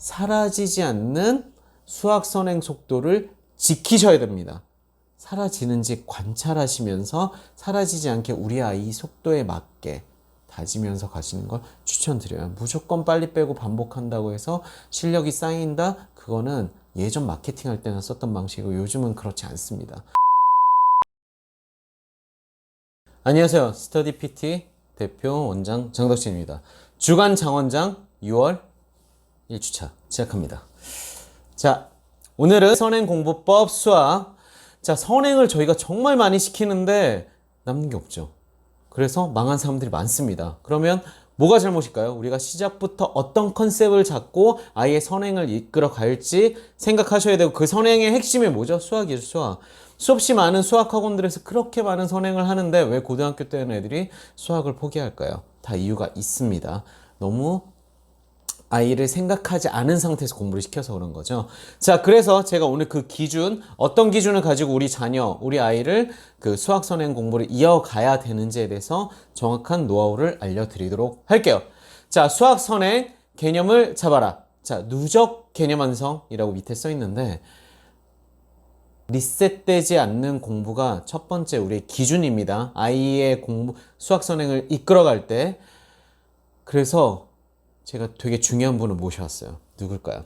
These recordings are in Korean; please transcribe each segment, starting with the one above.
사라지지 않는 수학 선행 속도를 지키셔야 됩니다. 사라지는지 관찰하시면서 사라지지 않게 우리 아이 속도에 맞게 다지면서 가시는 걸 추천드려요. 무조건 빨리 빼고 반복한다고 해서 실력이 쌓인다? 그거는 예전 마케팅 할 때는 썼던 방식이고 요즘은 그렇지 않습니다. 안녕하세요. 스터디 PT 대표 원장 정덕진입니다. 주간 장원장 6월 1주차 시작합니다. 자, 오늘은 선행공부법 수학. 자, 선행을 저희가 정말 많이 시키는데 남는 게 없죠. 그래서 망한 사람들이 많습니다. 그러면 뭐가 잘못일까요? 우리가 시작부터 어떤 컨셉을 잡고 아이의 선행을 이끌어 갈지 생각하셔야 되고, 그 선행의 핵심이 뭐죠? 수학이죠, 수학. 수없이 많은 수학 학원들에서 그렇게 많은 선행을 하는데 왜 고등학교 때는 애들이 수학을 포기할까요? 다 이유가 있습니다. 너무 아이를 생각하지 않은 상태에서 공부를 시켜서 그런 거죠. 자, 그래서 제가 오늘 그 기준, 어떤 기준을 가지고 우리 자녀, 우리 아이를 그 수학 선행 공부를 이어가야 되는지에 대해서 정확한 노하우를 알려드리도록 할게요. 자, 수학 선행 개념을 잡아라. 자, 누적 개념 완성이라고 밑에 써 있는데, 리셋되지 않는 공부가 첫 번째 우리의 기준입니다. 아이의 공부, 수학 선행을 이끌어갈 때. 그래서 제가 되게 중요한 분을 모셔왔어요. 누굴까요?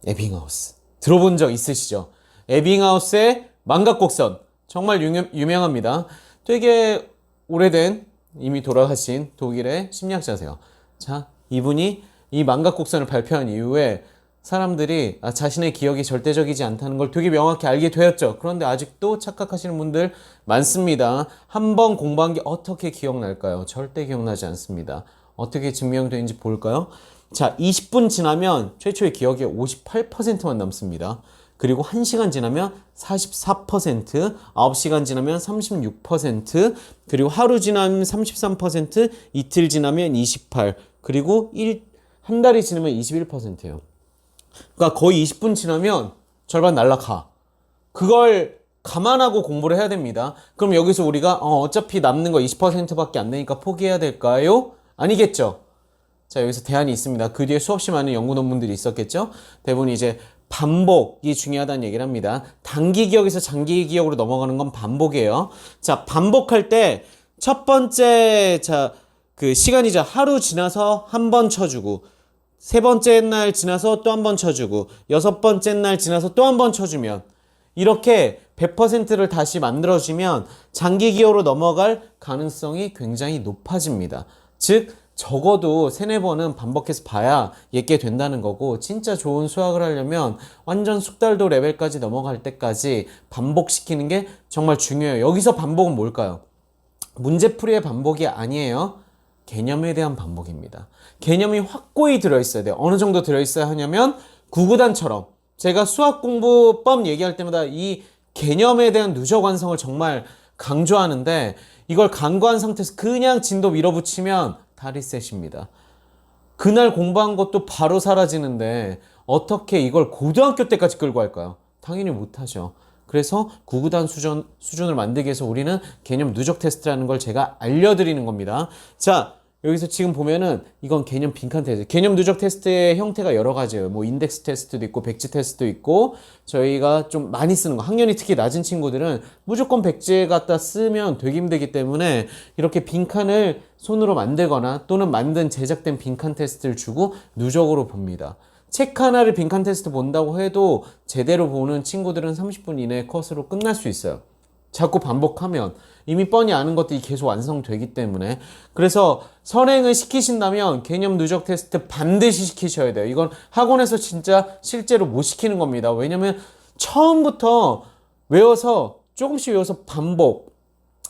에빙하우스. 들어본 적 있으시죠? 에빙하우스의 망각곡선. 정말 유명합니다. 되게 오래된, 이미 돌아가신 독일의 심리학자세요. 자, 이분이 이 망각곡선을 발표한 이후에 사람들이 자신의 기억이 절대적이지 않다는 걸 되게 명확히 알게 되었죠. 그런데 아직도 착각하시는 분들 많습니다. 한 번 공부한 게 어떻게 기억날까요? 절대 기억나지 않습니다. 어떻게 증명되는지 볼까요? 자, 20분 지나면 최초의 기억의 58%만 남습니다. 그리고 1시간 지나면 44%, 9시간 지나면 36%, 그리고 하루 지나면 33%, 이틀 지나면 28%, 그리고 한 달이 지나면 21%예요. 그러니까 거의 20분 지나면 절반 날라가. 그걸 감안하고 공부를 해야 됩니다. 그럼 여기서 우리가 어차피 남는 거 20%밖에 안 되니까 포기해야 될까요? 아니겠죠. 자, 여기서 대안이 있습니다. 그 뒤에 수없이 많은 연구 논문들이 있었겠죠. 대부분 이제 반복이 중요하다는 얘기를 합니다. 단기 기억에서 장기 기억으로 넘어가는 건 반복이에요. 자, 반복할 때 첫 번째 그 시간이죠. 하루 지나서 한 번 쳐주고, 세 번째 날 지나서 또 한 번 쳐주고, 여섯 번째 날 지나서 또 한 번 쳐주면, 이렇게 100%를 다시 만들어주면 장기 기억으로 넘어갈 가능성이 굉장히 높아집니다. 즉, 적어도 3-4번은 반복해서 봐야 얘게 된다는 거고, 진짜 좋은 수학을 하려면 완전 숙달도 레벨까지 넘어갈 때까지 반복시키는 게 정말 중요해요. 여기서 반복은 뭘까요? 문제풀이의 반복이 아니에요. 개념에 대한 반복입니다. 개념이 확고히 들어있어야 돼요. 어느 정도 들어있어야 하냐면 구구단처럼, 제가 수학 공부법 얘기할 때마다 이 개념에 대한 누적 완성을 정말 강조하는데, 이걸 간과한 상태에서 그냥 진도 밀어붙이면 다 리셋입니다. 그날 공부한 것도 바로 사라지는데 어떻게 이걸 고등학교 때까지 끌고 갈까요? 당연히 못하죠. 그래서 구구단 수준을 만들기 위해서 우리는 개념 누적 테스트라는 걸 제가 알려드리는 겁니다. 자, 여기서 지금 보면은 이건 개념 빈칸 테스트. 개념 누적 테스트의 형태가 여러 가지예요. 뭐 인덱스 테스트도 있고 백지 테스트도 있고, 저희가 좀 많이 쓰는 거, 학년이 특히 낮은 친구들은 무조건 백지에 갖다 쓰면 되게 힘들기 때문에 이렇게 빈칸을 손으로 만들거나 또는 만든 제작된 빈칸 테스트를 주고 누적으로 봅니다. 책 하나를 빈칸 테스트 본다고 해도 제대로 보는 친구들은 30분 이내에 컷으로 끝날 수 있어요. 자꾸 반복하면 이미 뻔히 아는 것들이 계속 완성되기 때문에. 그래서 선행을 시키신다면 개념 누적 테스트 반드시 시키셔야 돼요. 이건 학원에서 진짜 실제로 못 시키는 겁니다. 왜냐면 처음부터 외워서 조금씩 외워서 반복,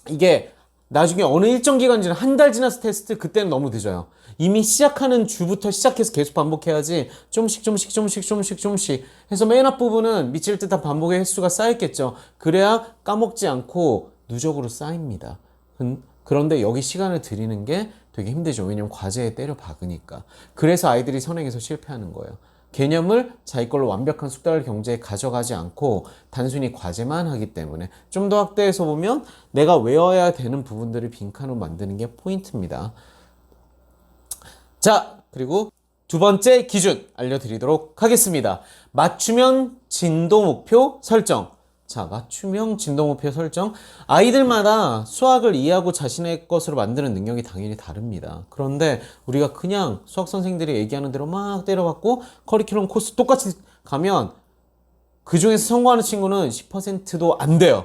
이게 나중에 어느 일정 기간 지나 한 달 지나서 테스트, 그때는 너무 늦어요. 이미 시작하는 주부터 시작해서 계속 반복해야지 조금씩 해서 맨 앞부분은 미칠 듯한 반복의 횟수가 쌓였겠죠. 그래야 까먹지 않고 누적으로 쌓입니다. 그런데 여기 시간을 들이는 게 되게 힘들죠. 왜냐면 과제에 때려 박으니까. 그래서 아이들이 선행에서 실패하는 거예요. 개념을 자기 걸로 완벽한 숙달 경제에 가져가지 않고 단순히 과제만 하기 때문에. 좀 더 확대해서 보면 내가 외워야 되는 부분들을 빈칸으로 만드는 게 포인트입니다. 자, 그리고 두 번째 기준 알려드리도록 하겠습니다. 맞춤형 진도 목표 설정. 자, 맞춤형 진도 목표 설정. 아이들마다 수학을 이해하고 자신의 것으로 만드는 능력이 당연히 다릅니다. 그런데 우리가 그냥 수학 선생님들이 얘기하는 대로 막 때려박고 커리큘럼 코스 똑같이 가면 그 중에서 성공하는 친구는 10%도 안 돼요.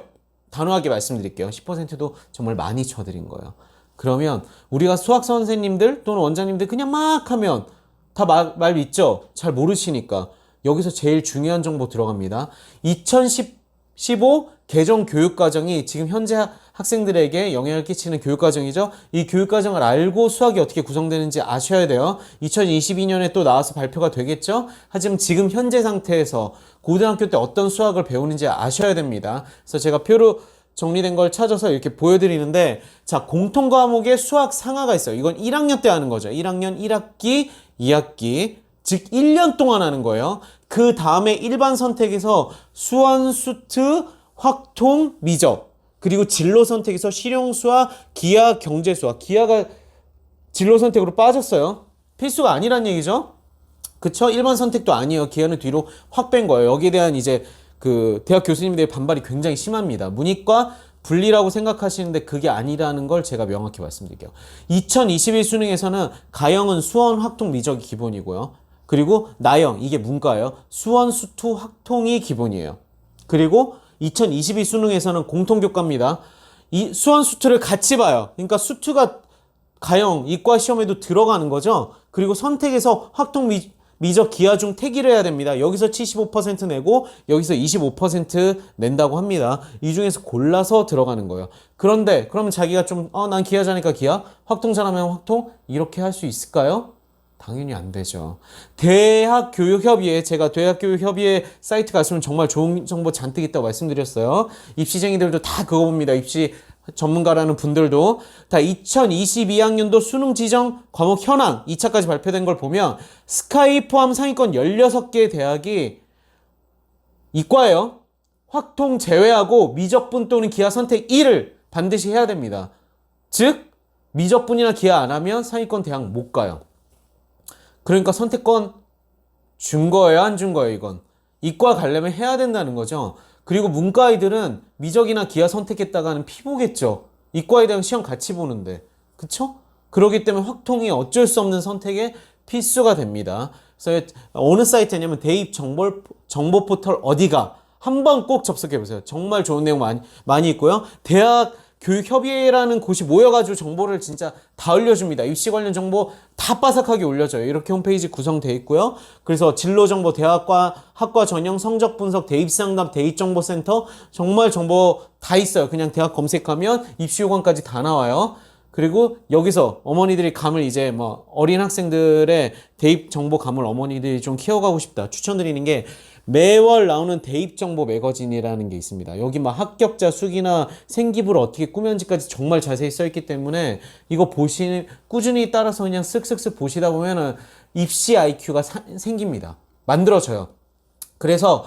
단호하게 말씀드릴게요. 10%도 정말 많이 쳐드린 거예요. 그러면 우리가 수학 선생님들 또는 원장님들 그냥 막 하면 다 말 믿죠? 잘 모르시니까. 여기서 제일 중요한 정보 들어갑니다. 2015 개정 교육과정이 지금 현재 학생들에게 영향을 끼치는 교육과정이죠. 이 교육과정을 알고 수학이 어떻게 구성되는지 아셔야 돼요. 2022년에 또 나와서 발표가 되겠죠. 하지만 지금 현재 상태에서 고등학교 때 어떤 수학을 배우는지 아셔야 됩니다. 그래서 제가 표로 정리된 걸 찾아서 이렇게 보여드리는데, 자, 공통 과목에 수학 상하가 있어요. 이건 1학년 때 하는 거죠. 1학년 1학기, 2학기, 즉 1년 동안 하는 거예요. 그 다음에 일반 선택에서 수원, 수트, 확통, 미적, 그리고 진로 선택에서 실용수학, 기하, 경제수학. 기하가 진로 선택으로 빠졌어요. 필수가 아니란 얘기죠. 그쵸? 일반 선택도 아니에요. 기하는 뒤로 확 뺀 거예요. 여기에 대한 이제 그 대학 교수님들의 반발이 굉장히 심합니다. 문이과 분리라고 생각하시는데 그게 아니라는 걸 제가 명확히 말씀드릴게요. 2021 수능에서는 가형은 수원, 확통, 미적이 기본이고요. 그리고 나형, 이게 문과예요. 수원, 수투, 확통이 기본이에요. 그리고 2022 수능에서는 공통교과입니다. 이 수원, 수투를 같이 봐요. 그러니까 수투가 가형, 이과 시험에도 들어가는 거죠. 그리고 선택에서 확통, 미적, 기하 중 택일을 해야 됩니다. 여기서 75% 내고 여기서 25% 낸다고 합니다. 이 중에서 골라서 들어가는 거예요. 그런데 그러면 자기가 좀 난 기하자니까 기하, 확통 잘하면 확통, 이렇게 할 수 있을까요? 당연히 안 되죠. 대학교육협의회, 제가 대학교육협의회 사이트 갔으면 정말 좋은 정보 잔뜩 있다고 말씀드렸어요. 입시쟁이들도 다 그거 봅니다. 입시 전문가라는 분들도 다 2022학년도 수능 지정 과목 현황 2차까지 발표된 걸 보면 스카이 포함 상위권 16개 대학이 이과예요. 확통 제외하고 미적분 또는 기하 선택 1을 반드시 해야 됩니다. 즉 미적분이나 기하 안 하면 상위권 대학 못 가요. 그러니까 선택권 준 거예요, 안 준 거예요, 이건. 이과 가려면 해야 된다는 거죠. 그리고 문과 아이들은 미적이나 기하 선택했다가는 피보겠죠. 이과 애들랑 시험 같이 보는데. 그쵸? 그렇기 때문에 확통이 어쩔 수 없는 선택의 필수가 됩니다. 그래서 어느 사이트냐면 대입 정보 포털 어디가 한번 꼭 접속해 보세요. 정말 좋은 내용 많이 있고요. 대학 교육협의회라는 곳이 모여가지고 정보를 진짜 다 올려줍니다. 입시 관련 정보 다 빠삭하게 올려줘요. 이렇게 홈페이지 구성되어 있고요. 그래서 진로정보, 대학과, 학과 전형, 성적 분석, 대입상담, 대입정보센터 정말 정보 다 있어요. 그냥 대학 검색하면 입시요강까지 다 나와요. 그리고 여기서 어머니들이 감을 이제 뭐 어린 학생들의 대입 정보 감을 어머니들이 좀 키워가고 싶다. 추천드리는 게 매월 나오는 대입정보 매거진이라는 게 있습니다. 여기 막 합격자 수기나 생기부를 어떻게 꾸몄는지까지 정말 자세히 써있기 때문에 이거 꾸준히 따라서 그냥 쓱쓱쓱 보시다 보면은 입시 IQ가 생깁니다. 만들어져요. 그래서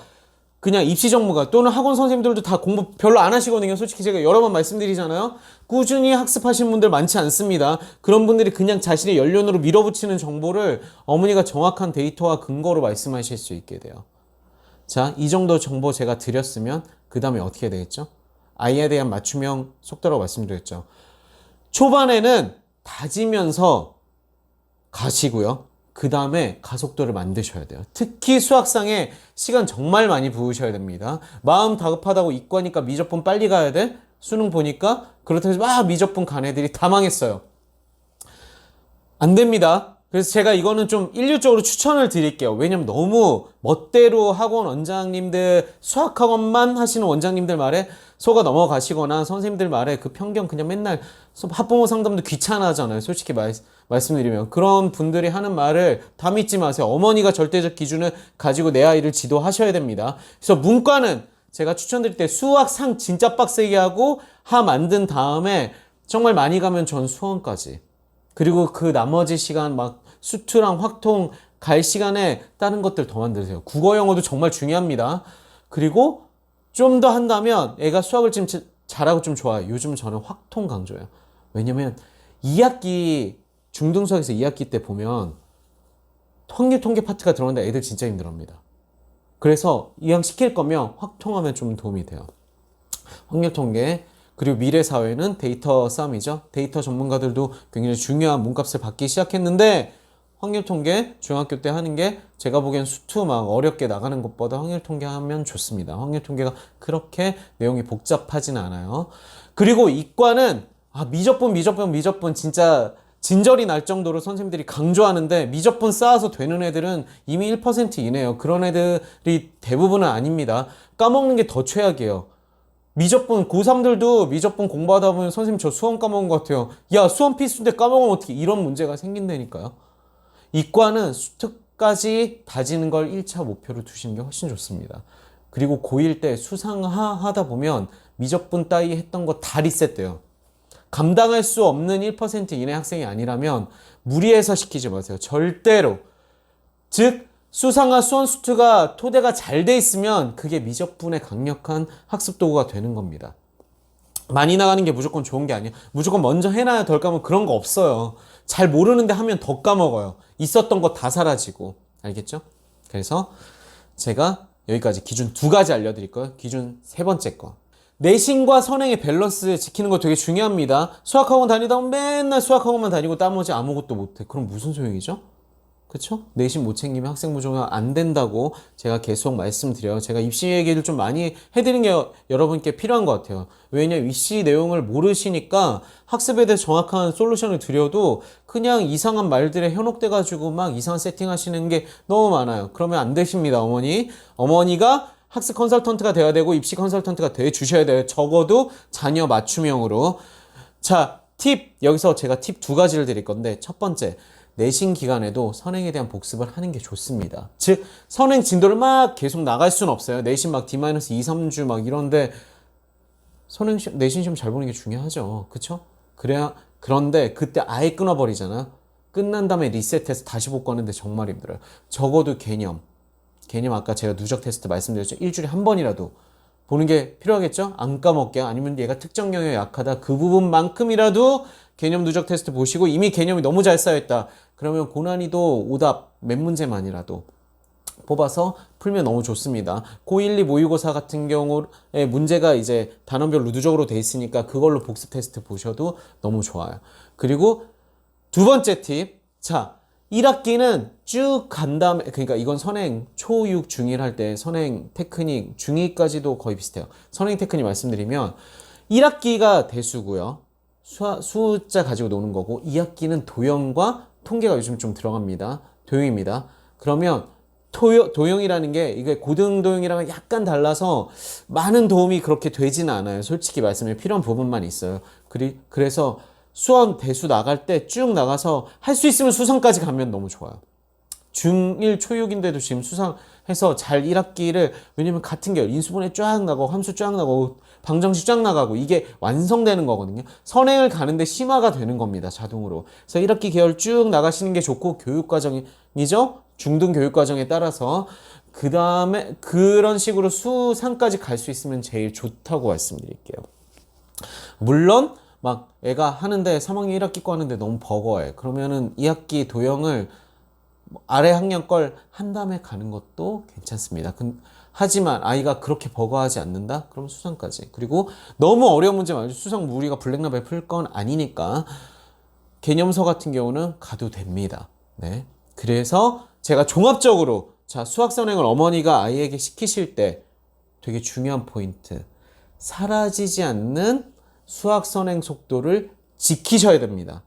그냥 입시 전문가 또는 학원 선생님들도 다 공부 별로 안 하시거든요. 솔직히 제가 여러 번 말씀드리잖아요. 꾸준히 학습하신 분들 많지 않습니다. 그런 분들이 그냥 자신의 연륜으로 밀어붙이는 정보를 어머니가 정확한 데이터와 근거로 말씀하실 수 있게 돼요. 자, 이 정도 정보 제가 드렸으면 그 다음에 어떻게 되겠죠? 아이에 대한 맞춤형 속도라고 말씀드렸죠. 초반에는 다지면서 가시고요. 그 다음에 가속도를 만드셔야 돼요. 특히 수학상에 시간 정말 많이 부으셔야 됩니다. 마음 다급하다고 이과니까 미적분 빨리 가야 돼? 수능 보니까 그렇다고 해서 막 미적분 간 애들이 다 망했어요. 안 됩니다. 그래서 제가 이거는 좀 일률적으로 추천을 드릴게요. 왜냐면 너무 멋대로 학원 원장님들, 수학학원만 하시는 원장님들 말에 속아 넘어가시거나 선생님들 말에 그 편견 그냥 맨날 학부모 상담도 귀찮아하잖아요. 솔직히 말씀드리면. 그런 분들이 하는 말을 다 믿지 마세요. 어머니가 절대적 기준을 가지고 내 아이를 지도하셔야 됩니다. 그래서 문과는 제가 추천드릴 때 수학상 진짜 빡세게 하고 하 만든 다음에 정말 많이 가면 전 수원까지. 그리고 그 나머지 시간 막 수투랑 확통 갈 시간에 다른 것들 더 만드세요. 국어 영어도 정말 중요합니다. 그리고 좀 더 한다면 애가 수학을 좀 잘하고 좀 좋아요. 요즘 저는 확통 강조해요. 왜냐면 2학기 중등수학에서 2학기 때 보면 확률 통계 파트가 들어오는데 애들 진짜 힘들어합니다. 그래서 이왕 시킬 거면 확통하면 좀 도움이 돼요. 확률 통계, 그리고 미래 사회는 데이터 싸움이죠. 데이터 전문가들도 굉장히 중요한 몸값을 받기 시작했는데 확률 통계 중학교 때 하는 게 제가 보기엔 수투 막 어렵게 나가는 것보다 확률 통계 하면 좋습니다. 확률 통계가 그렇게 내용이 복잡하진 않아요. 그리고 이과는 미적분 진짜 진절이 날 정도로 선생님들이 강조하는데 미적분 쌓아서 되는 애들은 이미 1% 이내요. 그런 애들이 대부분은 아닙니다. 까먹는 게 더 최악이에요. 미적분 고3들도 미적분 공부하다 보면 선생님 저 수험 까먹은 것 같아요. 야, 수험 필수인데 까먹으면 어떻게, 이런 문제가 생긴다니까요. 이과는 수특까지 다지는 걸 1차 목표로 두시는 게 훨씬 좋습니다. 그리고 고1 때 수상하 하다 보면 미적분 따위 했던 거 다 리셋돼요. 감당할 수 없는 1% 이내 학생이 아니라면 무리해서 시키지 마세요. 절대로. 즉 수상하 수원수투가 토대가 잘 돼 있으면 그게 미적분의 강력한 학습 도구가 되는 겁니다. 많이 나가는 게 무조건 좋은 게 아니에요. 무조건 먼저 해놔야 덜 까먹고 그런 거 없어요. 잘 모르는데 하면 더 까먹어요. 있었던 거 다 사라지고. 알겠죠? 그래서 제가 여기까지 기준 2가지 알려드릴 거예요. 기준 3번째 거. 내신과 선행의 밸런스 지키는 거 되게 중요합니다. 수학학원 다니다 보면 맨날 수학학원만 다니고 나머지 아무것도 못해. 그럼 무슨 소용이죠? 그쵸? 내신 못 챙기면 학생 부조가 안 된다고 제가 계속 말씀드려요. 제가 입시 얘기를 좀 많이 해드리는 게 여러분께 필요한 것 같아요. 왜냐면 입시 내용을 모르시니까 학습에 대해 정확한 솔루션을 드려도 그냥 이상한 말들에 현혹돼가지고 막 이상한 세팅 하시는 게 너무 많아요. 그러면 안 되십니다, 어머니. 어머니가 학습 컨설턴트가 돼야 되고 입시 컨설턴트가 돼 주셔야 돼요. 적어도 자녀 맞춤형으로. 자, 여기서 제가 팁 2가지를 드릴 건데, 첫 번째, 내신 기간에도 선행에 대한 복습을 하는 게 좋습니다. 즉 선행 진도를 막 계속 나갈 수는 없어요. 내신 막 D-2, 3주 막 이런데 내신 시험 잘 보는 게 중요하죠. 그쵸? 그런데 그때 아예 끊어버리잖아. 끝난 다음에 리셋해서 다시 복구하는데 정말 힘들어요. 적어도 개념 아까 제가 누적 테스트 말씀드렸죠. 일주일에 한 번이라도 보는 게 필요하겠죠? 안 까먹게. 아니면 얘가 특정 영역에 약하다. 그 부분만큼이라도 개념 누적 테스트 보시고 이미 개념이 너무 잘 쌓여있다. 그러면 고난이도 오답 몇 문제만이라도 뽑아서 풀면 너무 좋습니다. 고1, 2, 모의고사 같은 경우에 문제가 이제 단원별로 누적으로 돼 있으니까 그걸로 복습 테스트 보셔도 너무 좋아요. 그리고 2번째 팁. 자, 1학기는 쭉 간 다음에, 그러니까 이건 선행 초, 6, 중1 할 때 선행 테크닉, 중2까지도 거의 비슷해요. 선행 테크닉 말씀드리면 1학기가 대수고요. 숫자 가지고 노는 거고 2학기는 도형과 통계가 요즘 좀 들어갑니다. 도형입니다. 그러면 도형이라는 게 이게 고등도형이랑은 약간 달라서 많은 도움이 그렇게 되지는 않아요. 솔직히 말씀해 필요한 부분만 있어요. 그래서 수원 대수 나갈 때 쭉 나가서 할 수 있으면 수상까지 가면 너무 좋아요. 중1 초6인데도 지금 수상해서 잘 1학기를, 왜냐면 같은 계열 인수분해 쫙 나가고 함수 쫙 나가고 방정식 쫙 나가고 이게 완성되는 거거든요. 선행을 가는데 심화가 되는 겁니다. 자동으로. 그래서 1학기 계열 쭉 나가시는 게 좋고, 교육과정이죠. 중등 교육과정에 따라서 그 다음에 그런 식으로 수상까지 갈 수 있으면 제일 좋다고 말씀드릴게요. 물론 막 애가 하는데 3학년 1학기 거 하는데 너무 버거워해. 그러면은 2학기 도형을 아래 학년 걸 한 다음에 가는 것도 괜찮습니다. 하지만 아이가 그렇게 버거워하지 않는다? 그럼 수상까지. 그리고 너무 어려운 문제 말고 수상 우리가 블랙라벨 풀 건 아니니까 개념서 같은 경우는 가도 됩니다. 네. 그래서 제가 종합적으로 수학 선행을 어머니가 아이에게 시키실 때 되게 중요한 포인트. 사라지지 않는 수학 선행 속도를 지키셔야 됩니다.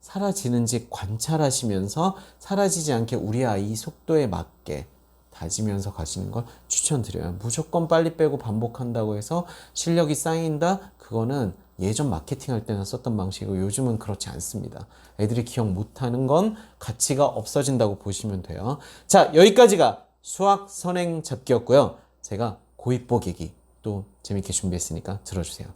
사라지는지 관찰하시면서 사라지지 않게 우리 아이 속도에 맞게 다지면서 가시는 걸 추천드려요. 무조건 빨리 빼고 반복한다고 해서 실력이 쌓인다? 그거는 예전 마케팅 할 때는 썼던 방식이고 요즘은 그렇지 않습니다. 애들이 기억 못하는 건 가치가 없어진다고 보시면 돼요. 자, 여기까지가 수학 선행 잡기였고요. 제가 고입 보기기 또 재밌게 준비했으니까 들어주세요.